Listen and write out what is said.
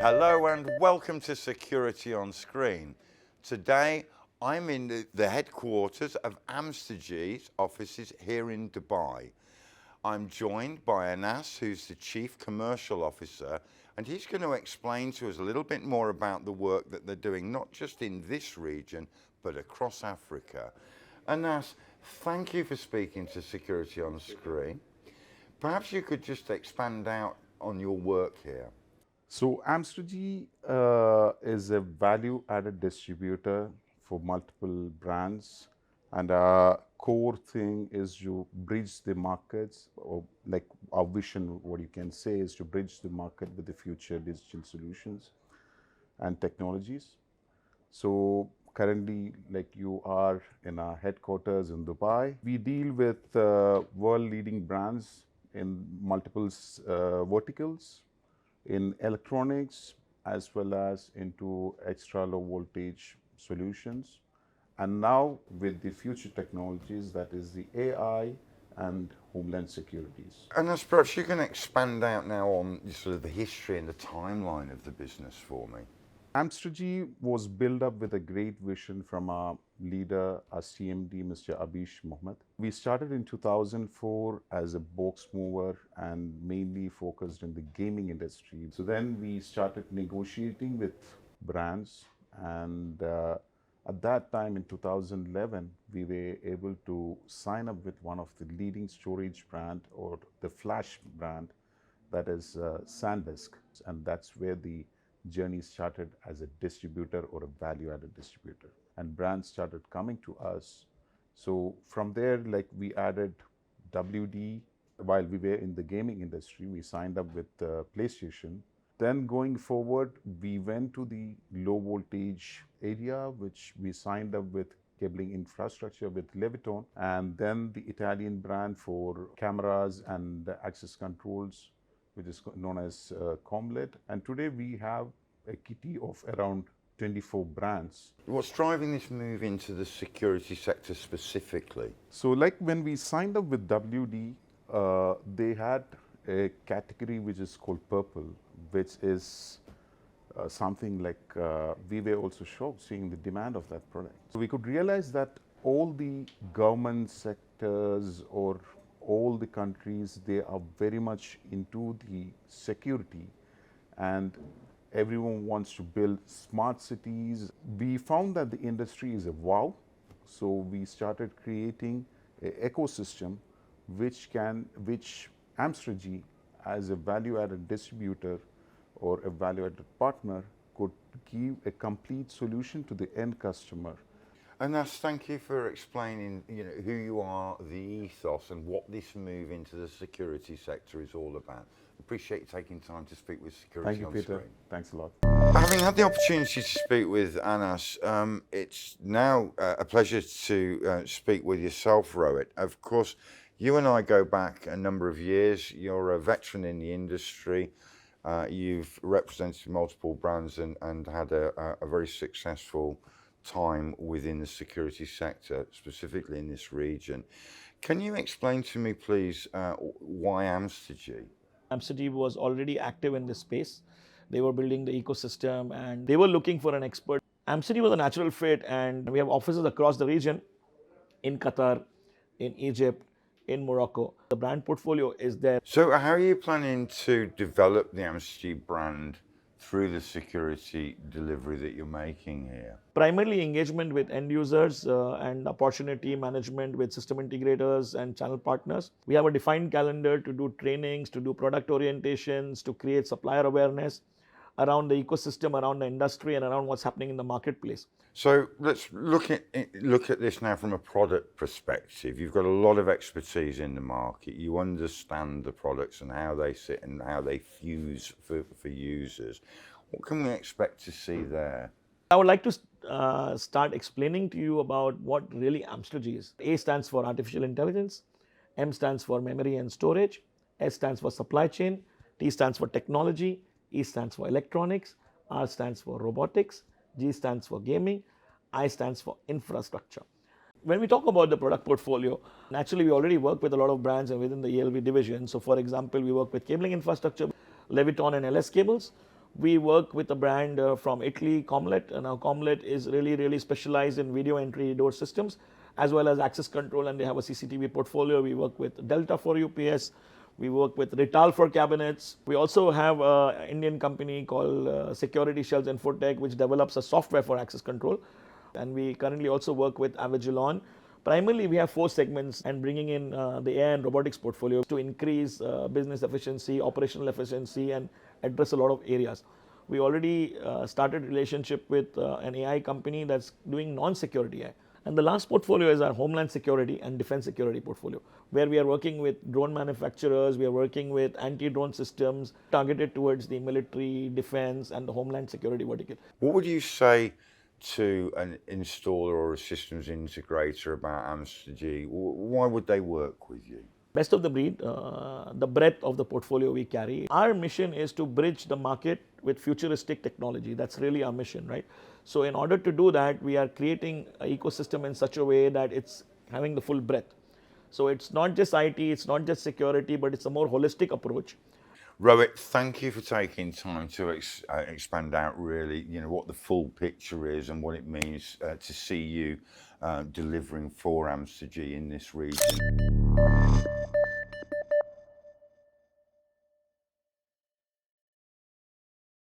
Hello and welcome to Security on Screen. Today I'm in the headquarters of AMSTERGI's offices here in Dubai. I'm joined by Anas, who's the Chief Commercial Officer, and he's going to explain to us a little bit more about the work that they're doing, not just in this region, but across Africa. Anas, thank you for speaking to Security on Screen. Perhaps you could just expand out on your work here. So AMSTERGI is a value-added distributor for multiple brands, and our core thing is to bridge the markets, or like our vision, what you can say is to bridge the market with the future digital solutions and technologies. So currently, like you are in our headquarters in Dubai, we deal with world-leading brands in multiple verticals, in electronics as well as into extra low voltage solutions. And now with the future technologies, that is the AI and homeland securities. And perhaps you can expand out now on sort of the history and the timeline of the business for me. AMSTERGI was built up with a great vision from our leader, our CMD, Mr. Abish Mohammed. We started in 2004 as a box mover and mainly focused in the gaming industry. So then we started negotiating with brands, and at that time in 2011, we were able to sign up with one of the leading storage brand, or the flash brand, that is SanDisk, and that's where the journey started as a distributor or a value-added distributor, and brands started coming to us. So from there, like we added WD. While we were in the gaming industry, we signed up with PlayStation. Then going forward, we went to the low voltage area, which we signed up with cabling infrastructure with Leviton, and then the Italian brand for cameras and access controls, which is known as Comelit. And today we have a kitty of around 24 brands. What's driving this move into the security sector specifically? So like when we signed up with WD, they had a category which is called purple, which is something like we were also shocked seeing the demand of that product. So we could realize that all the government sectors or all the countries, they are very much into the security, and everyone wants to build smart cities. We found that the industry is a wow, so we started creating an ecosystem which AMSTERGI as a value-added distributor or a value-added partner could give a complete solution to the end customer. And thank you for explaining, who you are, the ethos, and what this move into the security sector is all about. Appreciate you taking time to speak with Security on Screen. Thank you, Peter. Thanks a lot. Having had the opportunity to speak with Anas, it's now a pleasure to speak with yourself, Rohit. Of course, you and I go back a number of years. You're a veteran in the industry. You've represented multiple brands and had a very successful time within the security sector, specifically in this region. Can you explain to me, please, why AMSTERGI? AMSTERGI was already active in this space. They were building the ecosystem and they were looking for an expert. AMSTERGI was a natural fit, and we have offices across the region, in Qatar, in Egypt, in Morocco. The brand portfolio is there. So how are you planning to develop the AMSTERGI brand through the security delivery that you're making here? Primarily engagement with end users and opportunity management with system integrators and channel partners. We have a defined calendar to do trainings, to do product orientations, to create supplier awareness around the ecosystem, around the industry, and around what's happening in the marketplace. So let's look at this now from a product perspective. You've got a lot of expertise in the market. You understand the products and how they sit and how they fuse for users. What can we expect to see there? I would like to start explaining to you about what really AMSTERGI is. A stands for artificial intelligence, M stands for memory and storage, S stands for supply chain, T stands for technology, E stands for electronics, R stands for robotics, G stands for gaming, I stands for infrastructure. When we talk about the product portfolio, naturally we already work with a lot of brands and within the ELV division. So for example, we work with cabling infrastructure, Leviton and LS cables. We work with a brand from Italy, Comelit. Now Comelit is really specialized in video entry door systems as well as access control, and they have a CCTV portfolio. We work with Delta for UPS. We work with Rittal for cabinets. We also have an Indian company called Security Shells Infotech, which develops a software for access control. And we currently also work with Avigilon. Primarily, we have 4 segments and bringing in the AI and robotics portfolio to increase business efficiency, operational efficiency, and address a lot of areas. We already started relationship with an AI company that's doing non-security AI. And the last portfolio is our homeland security and defense security portfolio, where we are working with drone manufacturers, we are working with anti-drone systems targeted towards the military, defense, and the homeland security vertical. What would you say to an installer or a systems integrator about AMSTERGI? Why would they work with you? Best of the breed, the breadth of the portfolio we carry. Our mission is to bridge the market with futuristic technology. That's really our mission, right? So in order to do that, we are creating an ecosystem in such a way that it's having the full breadth. So it's not just IT, it's not just security, but it's a more holistic approach. Rohit, thank you for taking time to expand out really, what the full picture is and what it means to see you delivering for AMSTERGI in this region.